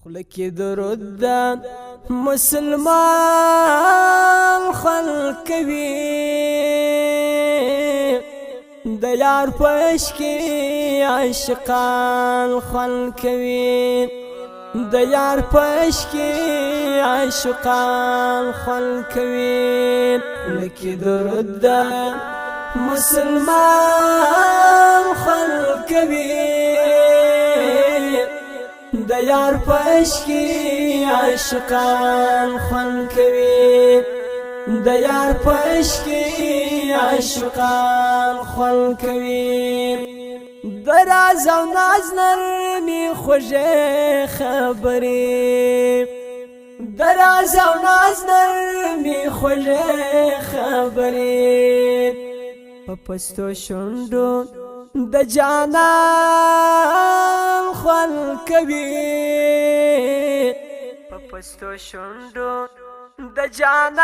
خلك درود دا مسلمان خلق كبير ديار پشکی عشقان خلق كبير ديار پشکی عشقان خلق كبير خلك درود دا مسلمان خلق كبير ديار پشکی عشقان خلق كبير ديار پشکی عشقان خلق كبير دراز و ناز نرمی خوشی خبری دراز و ناز نرمی خوشی خبری پپستو شندو د جانان خلق كبير پپستو شندو د جانان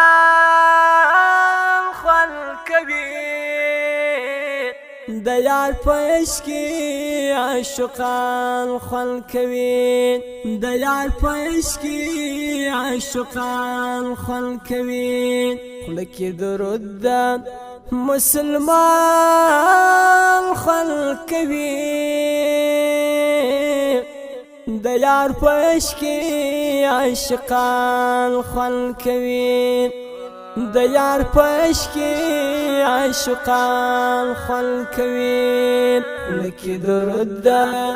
خلق كبير ديار پشکی عشقان خلق كبير ديار پشکی عشقان خلق كبير خلك درود دا مسلمان خلق كبير ديار پشکی عشقان خلق كبير ديار پشکی عشقان خلق كبير لك درود دا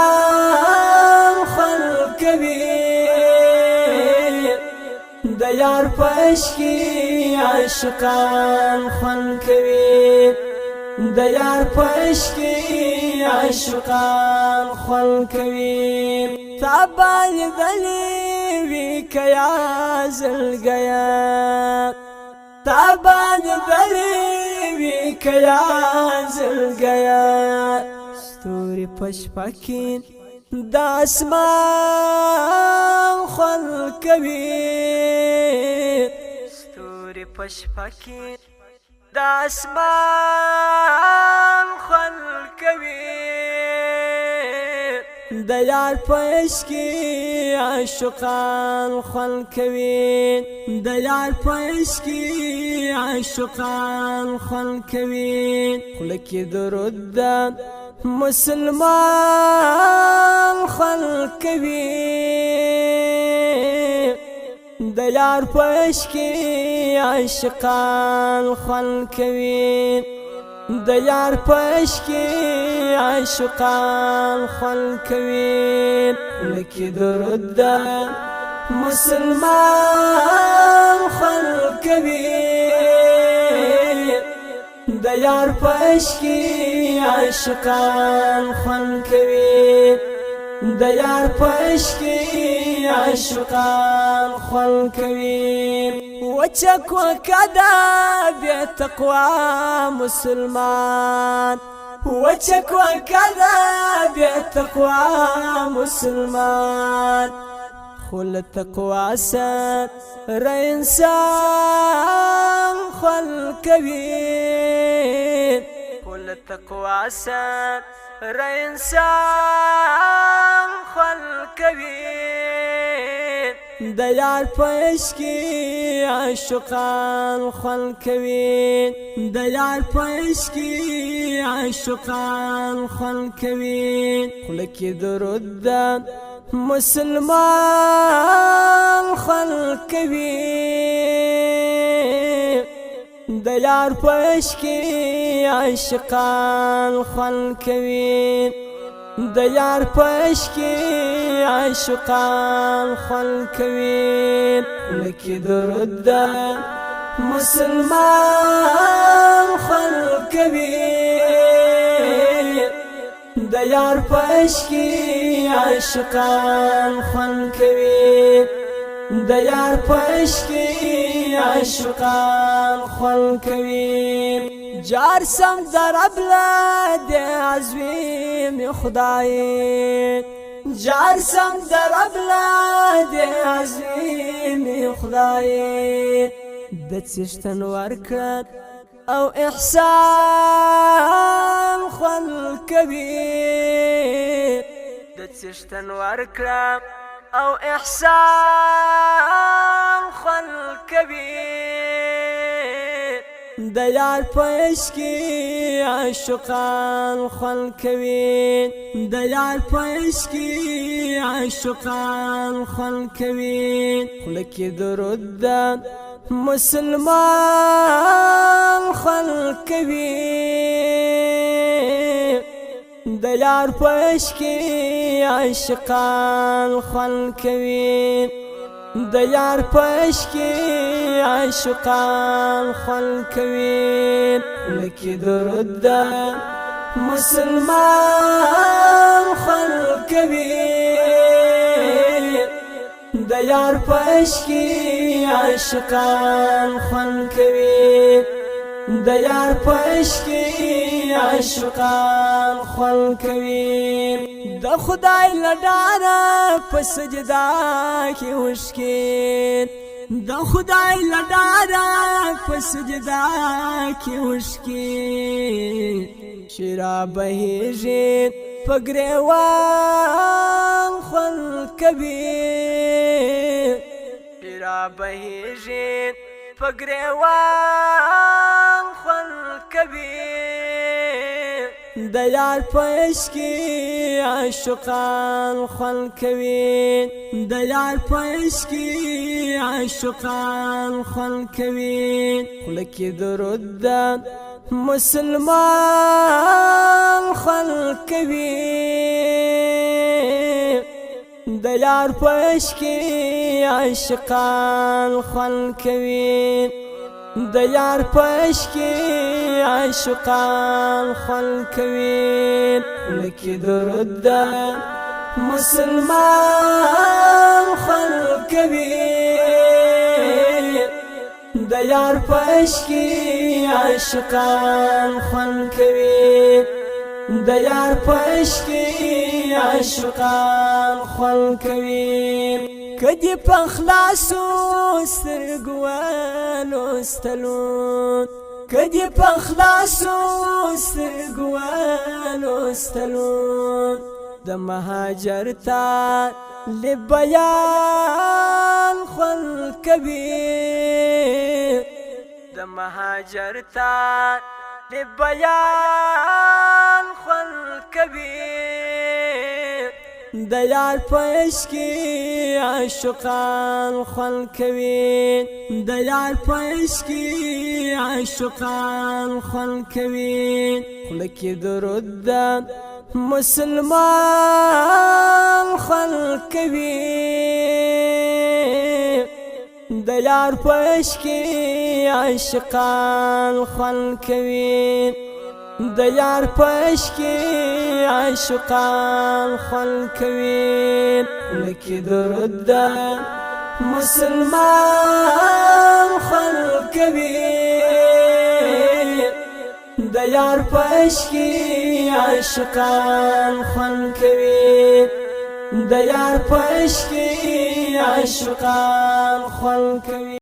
مسلمان خلق كبير ديار پشکی عشقان خلق كبير ديار پشکی عشقان خلق كبير تعبان ذلي بك يا زلقيا تعبان ذلي بك يا زلقيا ستوري پشپاکین دا اسمان خلق كبير ستوري پشپاکین دا اسمان خلق كبير ديار پشکی عشقان خلق كبير ديار پشکی عشقان خلق كبير خلك درود دا مسلمان خلق كبير ديار پشکی عشقان خلق كبير ديار پشکی عشقان خلق كبير لك درود دا مسلمان خلق كبير ديار پشکی عشقان خلق كبير ديار پشکی عشقان خلق كبير وچک وکدا بتقوى مسلمان وچک وکدا بتقوى مسلمان خل التقوى سر انسان خلق كبير خل التقوى سر انسان خلق كبير ديار پشکی عشقان خلق كبير ديار پشکی عشقان خلق كبير خلك درود دا مسلمان خلق كبير ديار پشکی عشقان خلق كبير ديار پشکی عشقان خلق كبير لك درود دا مسلمان خلق كبير ديار پشکی عشقان خلق كبير ديار پشکی عشقان خلق كبير جار سم در ابلاد عزویم خدای جار سم در ابلاد عزویم خدای دتشتن ورکت او احسان خلق كبير د څښتن ورکړه او احسان خوند کوي د یار په عشق کې عاشقان خوند کوي د یار په عشق کې عاشقان خوند کوي خوله کې درود ده مسلمان خوند کوي د یار په عشق کې عاشقان خوند کوي د یار په عشق کې عاشقان خوند کوي لکه درود ده مسلمان خوند کوي د یار په عشق کې عاشقان خوند کوي د یار په عشق کې عاشقان خوند کوي د خدای لډاره په سجدا کې وشکین د خدای لډاره په سجدا کې وشکین شرا بهیږي په ګریوان خوند کوي شرا بهیږي په ګریوان خوند کوي د یار په عشق کې عاشقان خوند کوي د یار په عشق کې عاشقان خوند کوي خوله کې درود ده مسلمان خوند کوي د یار په عشق کې عاشقان خوند کوي د یار په عشق کې عاشقان خوند کوي لکه درود ده مسلمان خوند کوي د یار په عشق کې عاشقان خوند کوي د یار په عشق کې عاشقان خوند کوي کدی په خلاصو سترګو لوستلو کدی په خلاصو سترګو لوستلو د مهاجر تا لبیان خوند کوي د مهاجر تا لبیان خوند کوي د یار په عشق کې عاشقان خوند کوي د یار په عشق کې عاشقان خوند کوي خوله کې درود ده مسلمان خوند کوي د یار په عشق کې عاشقان خوند کوي د یار په عشق کې عاشقان خوند کوي لکه درود ده مسلمان خوند کوي د یار په عشق کې عاشقان خوند کوي د یار په عشق کې عاشقان خوند کوي